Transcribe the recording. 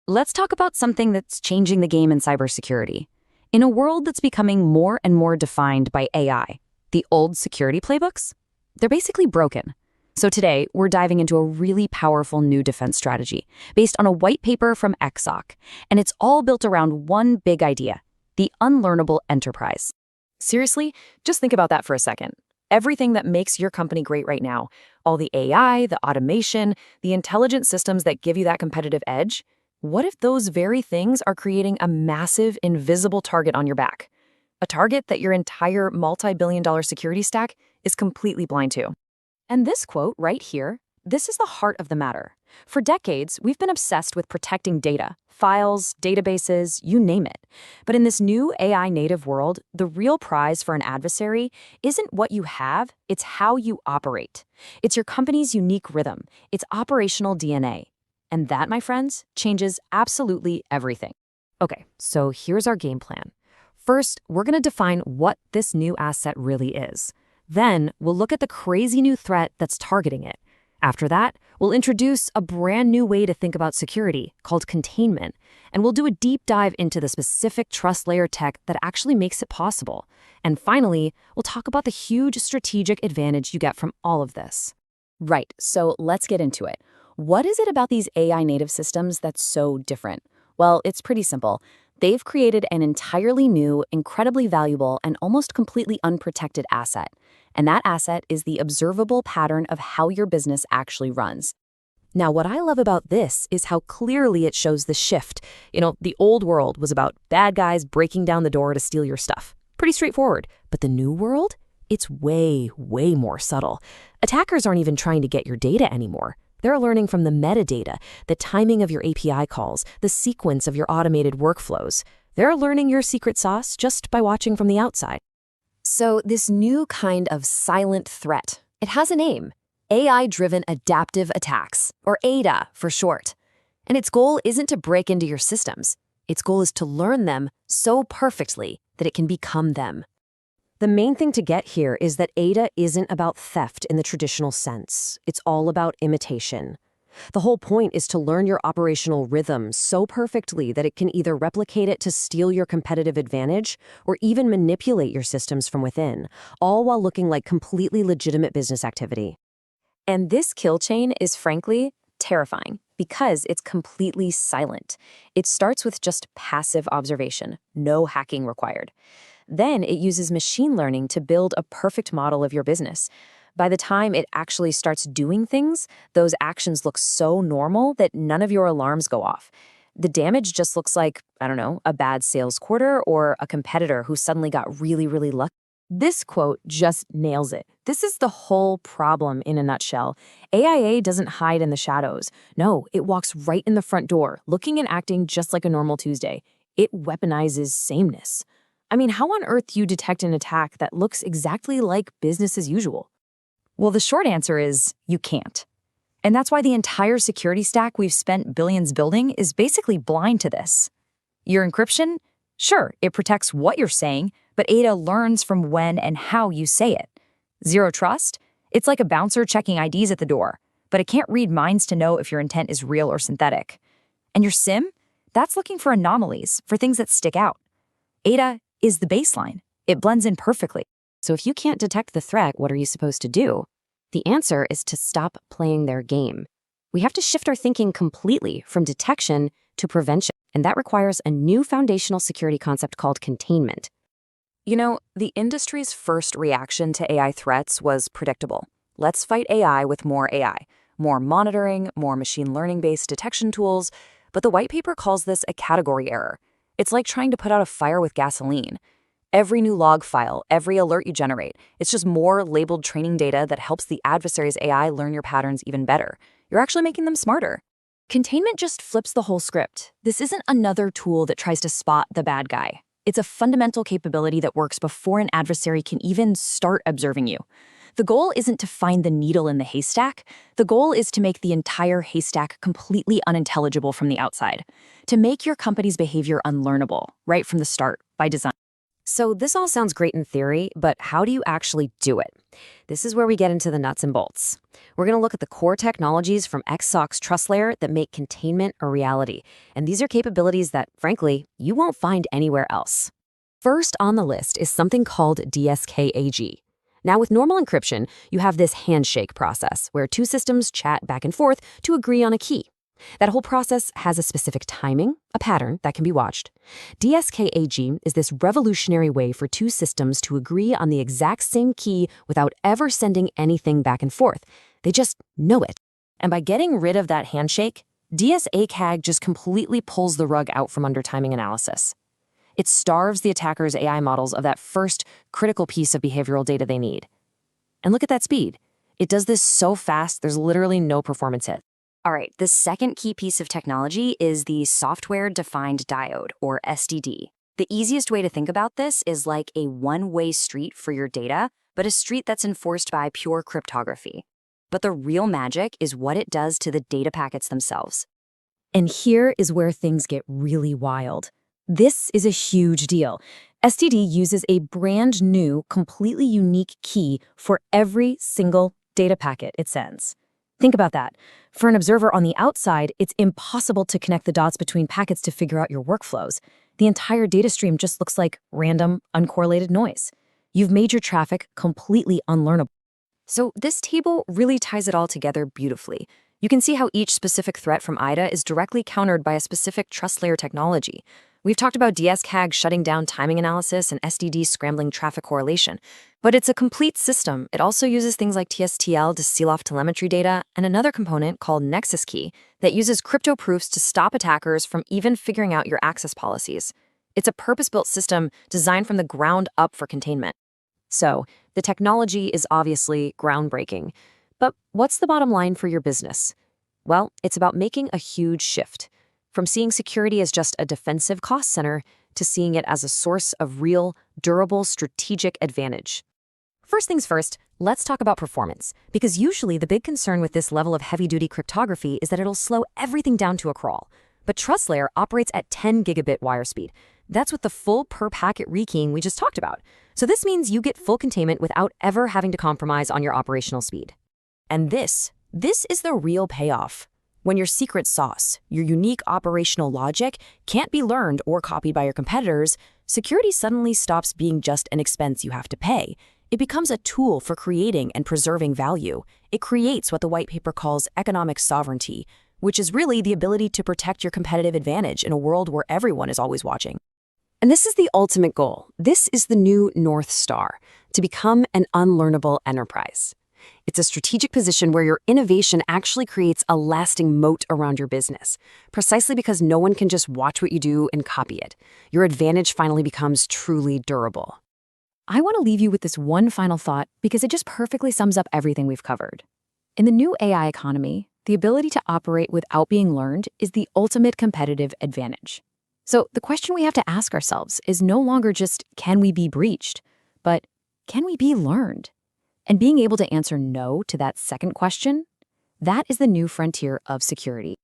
let's talk about something that's changing the game in cybersecurity. In a world that's becoming more and more defined by AI, the old security playbooks, they're basically broken. So today, we're diving into a really powerful new defense strategy based on a white paper from XSOC, and it's all built around one big idea: the unlearnable enterprise. Seriously, just think about that for a second. Everything that makes your company great right now, all the AI, the automation, the intelligent systems that give you that competitive edge, what if those very things are creating a massive, invisible target on your back? A target that your entire multi-billion-dollar security stack is completely blind to. And this quote right here, this is the heart of the matter. For decades, we've been obsessed with protecting data, files, databases, you name it. But in this new AI-native world, the real prize for an adversary isn't what you have, it's how you operate. It's your company's unique rhythm, its operational DNA. And that, my friends, changes absolutely everything. Okay, so here's our game plan. First, we're going to define what this new asset really is. Then, we'll look at the crazy new threat that's targeting it. After that, we'll introduce a brand new way to think about security called containment, and we'll do a deep dive into the specific TrustLayer tech that actually makes it possible. And finally, we'll talk about the huge strategic advantage you get from all of this. Right, so let's get into it. What is it about these AI-native systems that's so different? Well, it's pretty simple. They've created an entirely new, incredibly valuable, and almost completely unprotected asset. And that asset is the observable pattern of how your business actually runs. Now, what I love about this is how clearly it shows the shift. The old world was about bad guys breaking down the door to steal your stuff. Pretty straightforward. But the new world? It's way, way more subtle. Attackers aren't even trying to get your data anymore. They're learning from the metadata, the timing of your API calls, the sequence of your automated workflows. They're learning your secret sauce just by watching from the outside. So this new kind of silent threat, it has a name: AI-driven adaptive attacks, or ADA for short. And its goal isn't to break into your systems. Its goal is to learn them so perfectly that it can become them. The main thing to get here is that ADA isn't about theft in the traditional sense. It's all about imitation. The whole point is to learn your operational rhythm so perfectly that it can either replicate it to steal your competitive advantage or even manipulate your systems from within, all while looking like completely legitimate business activity. And this kill chain is frankly terrifying because it's completely silent. It starts with just passive observation, no hacking required. Then it uses machine learning to build a perfect model of your business. By the time it actually starts doing things, those actions look so normal that none of your alarms go off. The damage just looks like, a bad sales quarter or a competitor who suddenly got really, really lucky. This quote just nails it. This is the whole problem in a nutshell. AIA doesn't hide in the shadows. No, it walks right in the front door, looking and acting just like a normal Tuesday. It weaponizes sameness. How on earth do you detect an attack that looks exactly like business as usual? Well, the short answer is you can't. And that's why the entire security stack we've spent billions building is basically blind to this. Your encryption? Sure, it protects what you're saying, but ADA learns from when and how you say it. Zero trust? It's like a bouncer checking IDs at the door, but it can't read minds to know if your intent is real or synthetic. And your SIM? That's looking for anomalies, for things that stick out. ADA is the baseline. It blends in perfectly. So if you can't detect the threat, what are you supposed to do? The answer is to stop playing their game. We have to shift our thinking completely from detection to prevention, and that requires a new foundational security concept called containment. The industry's first reaction to AI threats was predictable. Let's fight AI with more AI, more monitoring, more machine learning-based detection tools, but the white paper calls this a category error. It's like trying to put out a fire with gasoline. Every new log file, every alert you generate, it's just more labeled training data that helps the adversary's AI learn your patterns even better. You're actually making them smarter. Containment just flips the whole script. This isn't another tool that tries to spot the bad guy. It's a fundamental capability that works before an adversary can even start observing you. The goal isn't to find the needle in the haystack. The goal is to make the entire haystack completely unintelligible from the outside, to make your company's behavior unlearnable right from the start by design. So this all sounds great in theory, but how do you actually do it? This is where we get into the nuts and bolts. We're going to look at the core technologies from XSOC's TrustLayer that make containment a reality. And these are capabilities that, frankly, you won't find anywhere else. First on the list is something called DSKAG. Now, with normal encryption, you have this handshake process where two systems chat back and forth to agree on a key. That whole process has a specific timing, a pattern that can be watched. DSKAG is this revolutionary way for two systems to agree on the exact same key without ever sending anything back and forth. They just know it. And by getting rid of that handshake, DSKAG just completely pulls the rug out from under timing analysis. It starves the attacker's AI models of that first critical piece of behavioral data they need. And look at that speed. It does this so fast, there's literally no performance hit. All right, the second key piece of technology is the software-defined diode, or SDD. The easiest way to think about this is like a one-way street for your data, but a street that's enforced by pure cryptography. But the real magic is what it does to the data packets themselves. And here is where things get really wild. This is a huge deal. SDD uses a brand new, completely unique key for every single data packet it sends. Think about that. For an observer on the outside, it's impossible to connect the dots between packets to figure out your workflows. The entire data stream just looks like random, uncorrelated noise. You've made your traffic completely unlearnable. So this table really ties it all together beautifully. You can see how each specific threat from IDA is directly countered by a specific TrustLayer technology. We've talked about DSKAG shutting down timing analysis and SDD scrambling traffic correlation. But it's a complete system. It also uses things like TSTL to seal off telemetry data and another component called Nexus Key that uses crypto proofs to stop attackers from even figuring out your access policies. It's a purpose-built system designed from the ground up for containment. So, the technology is obviously groundbreaking. But what's the bottom line for your business? Well, it's about making a huge shift. From seeing security as just a defensive cost center to seeing it as a source of real, durable, strategic advantage. First things first, let's talk about performance, because usually the big concern with this level of heavy-duty cryptography is that it'll slow everything down to a crawl. But TrustLayer operates at 10 gigabit wire speed. That's with the full per-packet rekeying we just talked about. So this means you get full containment without ever having to compromise on your operational speed. And this is the real payoff. When your secret sauce, your unique operational logic, can't be learned or copied by your competitors, security suddenly stops being just an expense you have to pay. It becomes a tool for creating and preserving value. It creates what the white paper calls economic sovereignty, which is really the ability to protect your competitive advantage in a world where everyone is always watching. And this is the ultimate goal. This is the new North Star, to become an unlearnable enterprise. It's a strategic position where your innovation actually creates a lasting moat around your business, precisely because no one can just watch what you do and copy it. Your advantage finally becomes truly durable. I want to leave you with this one final thought because it just perfectly sums up everything we've covered. In the new AI economy, the ability to operate without being learned is the ultimate competitive advantage. So the question we have to ask ourselves is no longer just, can we be breached, but can we be learned? And being able to answer no to that second question, that is the new frontier of security.